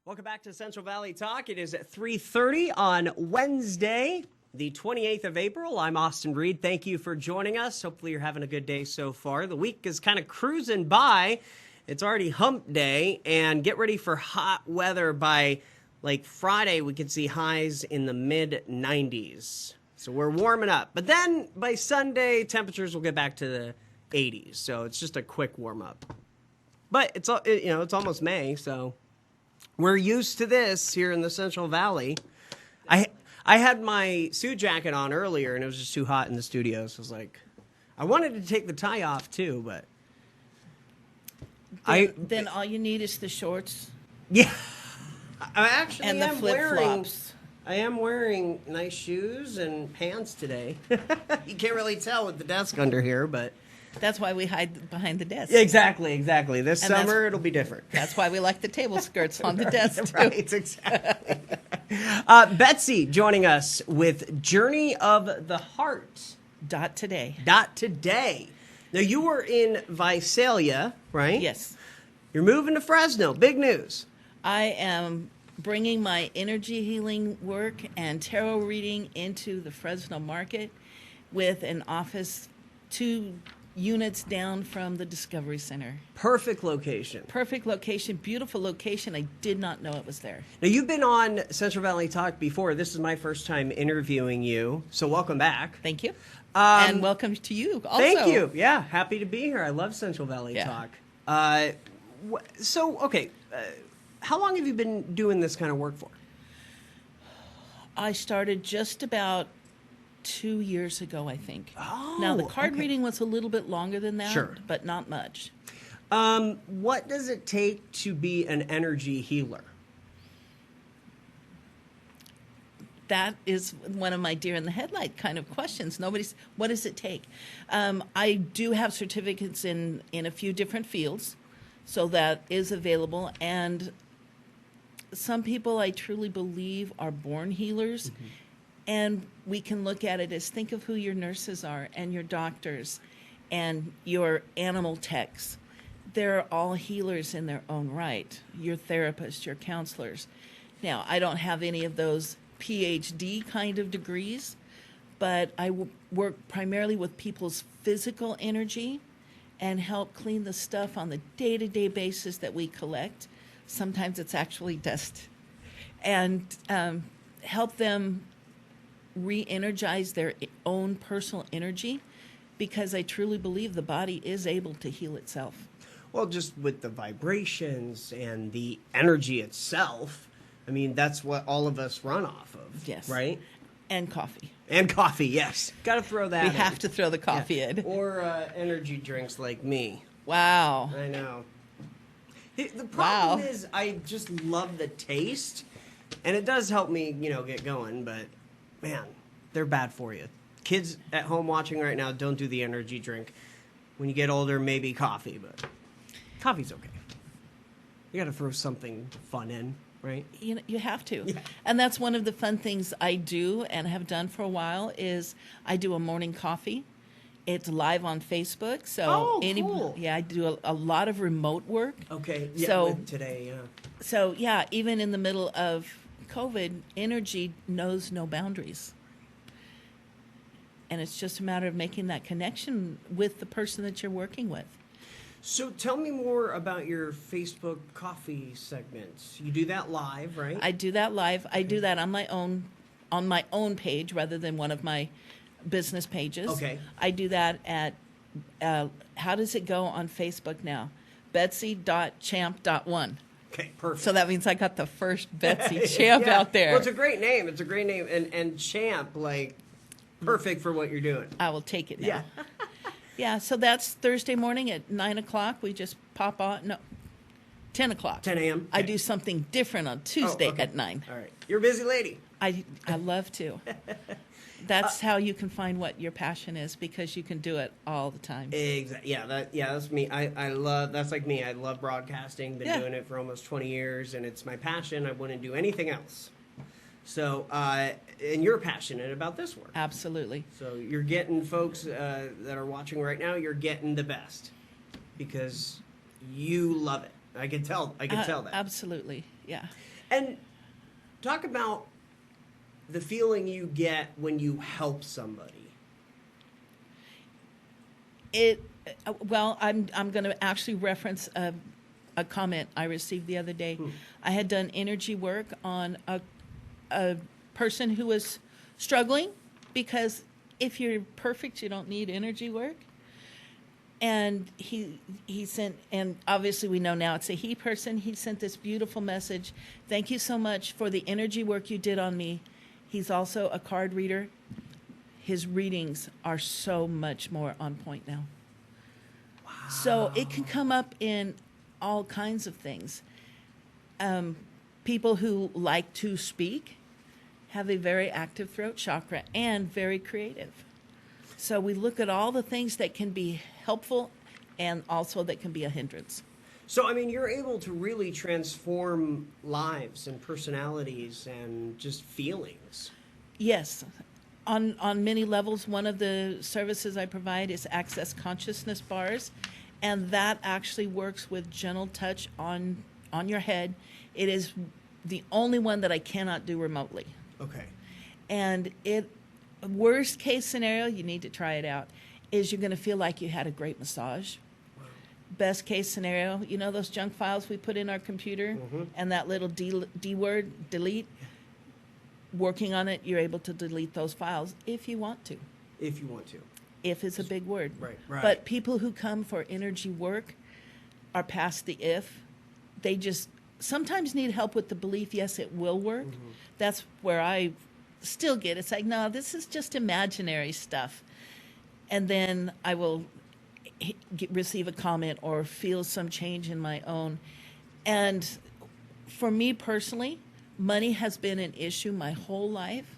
Welcome back to Central Valley Talk. It is at 3:30 on Wednesday, the 28th of April. I'm Austin Reed. Thank you for joining us. Hopefully you're having a good day so far. The week is kind of cruising by. It's already hump day, and get ready for hot weather. By like Friday, we could see highs in the mid-90s. So we're warming up. But then by Sunday, temperatures will get back to the 80s. So it's just a quick warm-up. But it's almost May, so we're used to this here in the Central Valley. I had my suit jacket on earlier, and it was just too hot in the studio. So I was like, I wanted to take the tie off too, but then all you need is the shorts. Yeah, I actually and the flip-flops. I am wearing nice shoes and pants today. You can't really tell with the desk under here, but that's why we hide behind the desk. Exactly. This summer, it'll be different. That's why we like the table skirts on the desk, too. Right, exactly. Betsy joining us with Journey of the Heart. Today. Now, you were in Visalia, right? Yes. You're moving to Fresno. Big news. I am bringing my energy healing work and tarot reading into the Fresno market with an office 2 units down from the Discovery Center. Perfect location. Beautiful location. I did not know it was there. Now, you've been on Central Valley Talk before. This is my first time interviewing you, so welcome back. Thank you. And welcome to you also. Thank you. Yeah, happy to be here. I love Central Valley Talk. How long have you been doing this kind of work for? I started just about 2 years ago, I think. Oh, now, the card reading was a little bit longer than that, sure, but not much. What does it take to be an energy healer? That is one of my deer in the headlight kind of questions. What does it take? I do have certificates in a few different fields, so that is available. And some people I truly believe are born healers. Mm-hmm. And we can look at it as, think of who your nurses are and your doctors and your animal techs. They're all healers in their own right. Your therapists, your counselors. Now, I don't have any of those PhD kind of degrees, but I work primarily with people's physical energy and help clean the stuff on the day-to-day basis that we collect. Sometimes it's actually dust. And help them re-energize their own personal energy, because I truly believe the body is able to heal itself. Well, just with the vibrations and the energy itself, I mean, that's what all of us run off of. Yes. Right? And coffee. Yes. Got to throw that We in. have to throw the coffee in. Or energy drinks like me. Wow. I know. The problem is I just love the taste, and it does help me, get going, but man, they're bad for you. Kids at home watching right now, don't do the energy drink. When you get older, maybe coffee, but coffee's okay. You got to throw something fun in, right? You have to. Yeah. And that's one of the fun things I do and have done for a while is I do a morning coffee. It's live on Facebook. So cool. Yeah, I do a lot of remote work. Okay. Yeah, so with today, yeah. So, yeah, even in the middle of COVID, energy knows no boundaries. And it's just a matter of making that connection with the person that you're working with. So tell me more about your Facebook coffee segments. You do that live, right? I do that live. I do that on my own page rather than one of my business pages. Okay. I do that at, how does it go on Facebook now? Betsy.champ.1. Okay, perfect. So that means I got the first Betsy Champ out there. Well, it's a great name. And Champ, perfect for what you're doing. I will take it now. Yeah. Yeah, so that's Thursday morning at 9 o'clock. We just pop on. No, 10 o'clock. 10 a.m.? I do something different on Tuesday at 9. All right. You're a busy lady. I love to. That's how you can find what your passion is, because you can do it all the time. Exactly. Yeah, that's me. That's like me. I love broadcasting. Been doing it for almost 20 years, and it's my passion. I wouldn't do anything else. So, and you're passionate about this work. Absolutely. So you're getting folks that are watching right now, you're getting the best because you love it. I can tell that. Absolutely. Yeah. And talk about the feeling you get when you help somebody. Well, I'm going to actually reference a comment I received the other day. I had done energy work on a person who was struggling, because if you're perfect, you don't need energy work. And he sent, and obviously we know now it's a he person. He sent this beautiful message. Thank you so much for the energy work you did on me. He's also a card reader. His readings are so much more on point now. Wow. So it can come up in all kinds of things. People who like to speak have a very active throat chakra and very creative. So we look at all the things that can be helpful and also that can be a hindrance. So, I mean, you're able to really transform lives and personalities and just feelings. Yes. On many levels, one of the services I provide is Access Consciousness Bars, and that actually works with gentle touch on your head. It is the only one that I cannot do remotely. Okay. And worst case scenario, you need to try it out, is you're going to feel like you had a great massage. Wow. Best case scenario, you know those junk files we put in our computer, and that little D word, delete? Working on it, you're able to delete those files if you want to. If you want to. If is a big word. Right. But people who come for energy work are past the if. They just sometimes need help with the belief, yes, it will work. That's where I still get, it's like, no, this is just imaginary stuff. And then I will receive a comment or feel some change in my own. And for me personally, money has been an issue my whole life.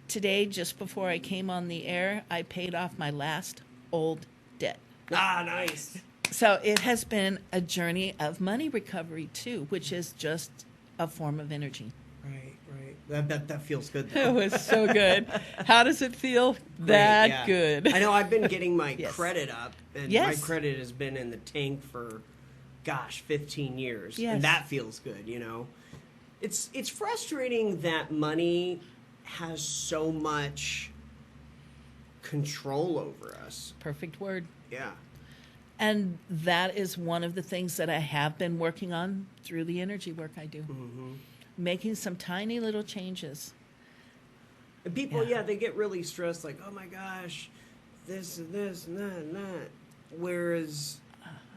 Today, just before I came on the air, I paid off my last old debt. Ah, nice. So it has been a journey of money recovery too, which is just a form of energy. Right. That feels good, It though. was so good. How does it feel? That yeah. good. I know I've been getting my Yes. credit up, and Yes. my credit has been in the tank for, 15 years. Yes. And that feels good, It's frustrating that money has so much control over us. Perfect word. Yeah. And that is one of the things that I have been working on through the energy work I do. Making some tiny little changes. And people, Yeah. they get really stressed, like, oh my gosh, this and that and that. Whereas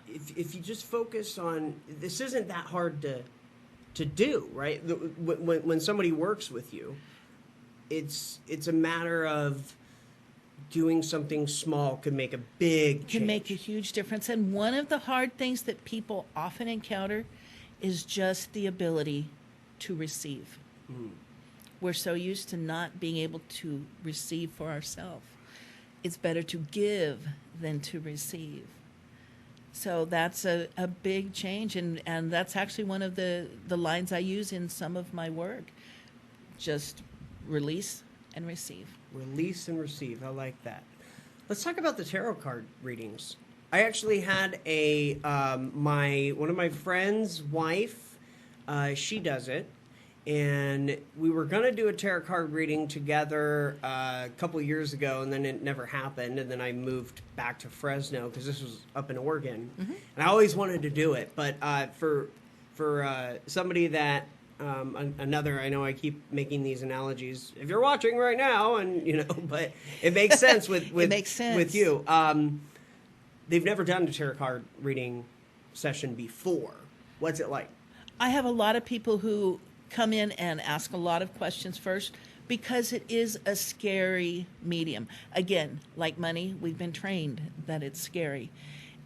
if you just focus on, this isn't that hard to do, right? When somebody works with you, it's a matter of doing something small could make a big change. Can make a huge difference. And one of the hard things that people often encounter is just the ability to receive. We're so used to not being able to receive for ourselves. It's better to give than to receive. So that's a big change, and that's actually one of the lines I use in some of my work. Just release and receive. Release and receive. I like that. Let's talk about the tarot card readings. I actually had one of my friend's wife. She does it, and we were gonna do a tarot card reading together a couple years ago, and then it never happened. And then I moved back to Fresno because this was up in Oregon, and I always wanted to do it. But for somebody that another, I know I keep making these analogies. If you're watching right now, and but it makes sense with It makes sense. with you. They've never done a tarot card reading session before. What's it like? I have a lot of people who come in and ask a lot of questions first because it is a scary medium. Again, like money, we've been trained that it's scary.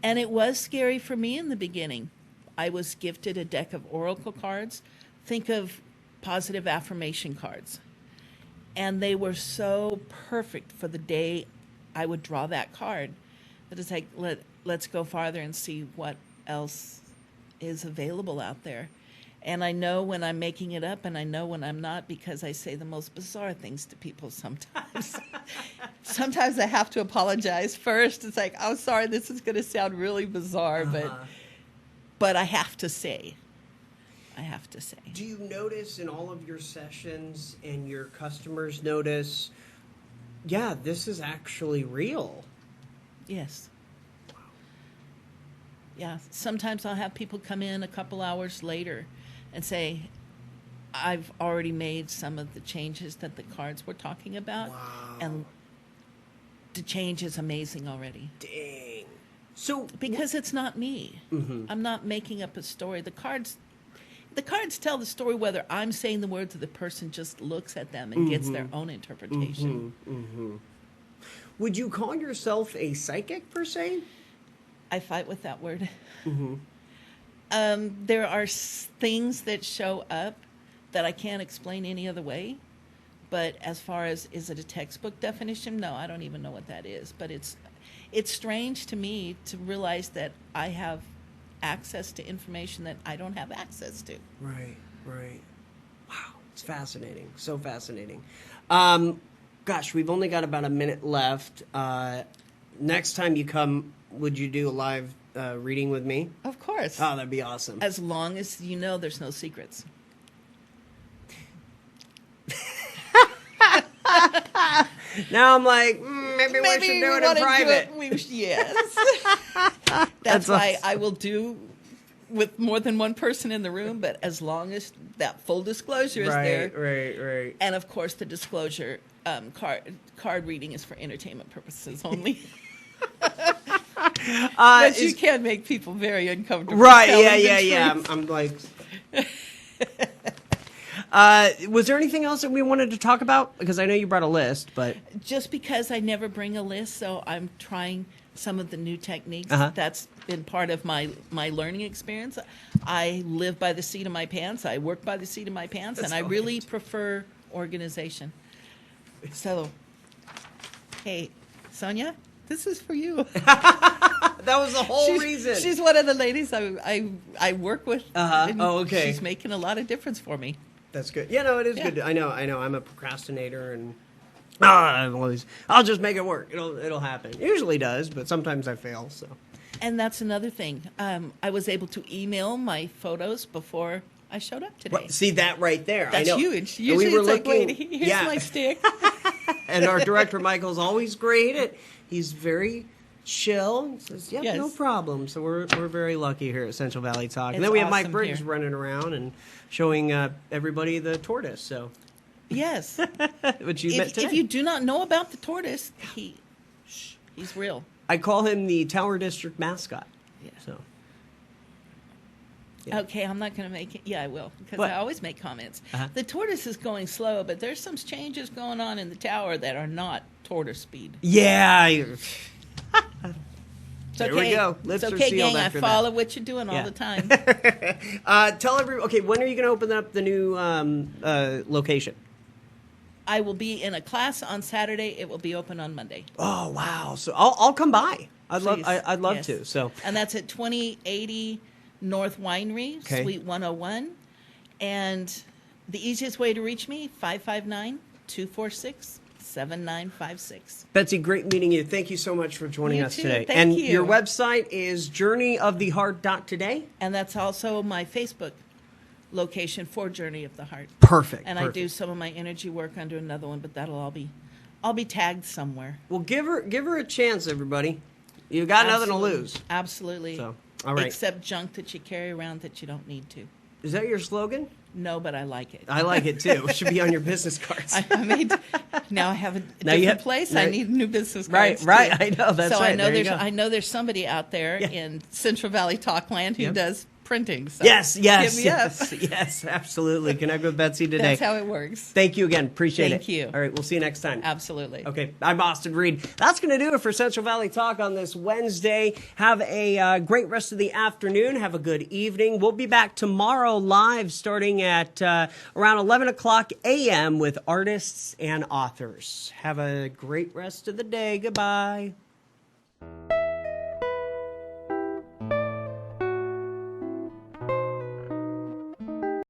And it was scary for me in the beginning. I was gifted a deck of oracle cards. Think of positive affirmation cards. And they were so perfect for the day I would draw that card. That it's like, let's go farther and see what else is available out there. And I know when I'm making it up, and I know when I'm not, because I say the most bizarre things to people sometimes. Sometimes I have to apologize first. It's like, I'm sorry, this is going to sound really bizarre, but I have to say. I have to say. Do you notice in all of your sessions and your customers notice, yeah, this is actually real? Yes. Yeah, sometimes I'll have people come in a couple hours later and say, I've already made some of the changes that the cards were talking about. Wow. And the change is amazing already. Dang. So Because it's not me. I'm not making up a story. The cards tell the story whether I'm saying the words or the person just looks at them and gets their own interpretation. would you call yourself a psychic per se? I fight with that word. There are things that show up that I can't explain any other way. But as far as, is it a textbook definition? No, I don't even know what that is. But it's strange to me to realize that I have access to information that I don't have access to. Right. Wow, it's fascinating. So fascinating. Gosh, we've only got about a minute left. Next time you come, would you do a live reading with me? Of course. Oh, that'd be awesome. As long as you know there's no secrets. Now I'm like, maybe we should do it in private. Yes. That's why I will do with more than one person in the room, but as long as that full disclosure is there. Right. And of course, the disclosure card reading is for entertainment purposes only. But you can make people very uncomfortable. Right, telling yeah. the truth. I'm like... was there anything else that we wanted to talk about? Because I know you brought a list, but... Just because I never bring a list, so I'm trying some of the new techniques. That's been part of my learning experience. I live by the seat of my pants. I work by the seat of my pants, and I really prefer organization. So, hey, Sonia, this is for you. That was the whole reason. She's one of the ladies I work with. and Oh, okay. She's making a lot of difference for me. That's good. Yeah, no, it is Yeah. good. I know. I'm a procrastinator, and I'll just make it work. It'll happen. It usually does, but sometimes I fail. So. And that's another thing. I was able to email my photos before I showed up today. Well, see that right there. That's I know. huge. And Usually we were it's like, looking, wait, here's my stick. And our director Michael's always great. He's very chill. He says, "Yeah, Yes. no problem." So we're very lucky here at Central Valley Talk. And It's then we have Mike awesome Briggs here. running around and showing everybody the tortoise. So, Yes. which you met today. If you do not know about the tortoise, he's real. I call him the Tower District mascot. Yeah. So. Yeah. Okay, I'm not going to make it. Yeah, I will, because What? I always make comments. Uh-huh. The tortoise is going slow, but there's some changes going on in the tower that are not tortoise speed. Yeah. It's There okay. we go. It's Lips are okay, sealed gang. I after follow what you're doing all Yeah. the time. Tell everyone. Okay, when are you going to open up the new location? I will be in a class on Saturday. It will be open on Monday. Oh wow! So I'll come by. I'd love Yes. to. So And that's at 2080 North Winery, Okay. Suite 101. And the easiest way to reach me, 559-246-7956. Betsy, great meeting you. Thank you so much for joining You us too. today. Thank and you. your website is journeyoftheheart.today. And that's also my Facebook location for Journey of the Heart. Perfect. And I do some of my energy work under another one, but that'll I'll be tagged somewhere. Well, give her a chance, everybody. You got nothing to Absolutely. lose. Absolutely. So, all right. Except junk that you carry around that you don't need to. Is that your slogan? No, but I like it. I like it too. It should be on your business cards. I made, now I have a Now you different have- place. now- I need new business Right, cards. right. too. I know, that's so right. I know There you go. I know there's somebody out there Yeah. in Central Valley Talkland who Yep. does printing. So Yes, hit me up. yes, absolutely. Connect with Betsy today. That's how it works. Thank you again. Appreciate it. Thank you. All right, we'll see you next time. Absolutely. Okay, I'm Austin Reed. That's going to do it for Central Valley Talk on this Wednesday. Have a great rest of the afternoon. Have a good evening. We'll be back tomorrow live starting at around 11 o'clock a.m. with artists and authors. Have a great rest of the day. Goodbye.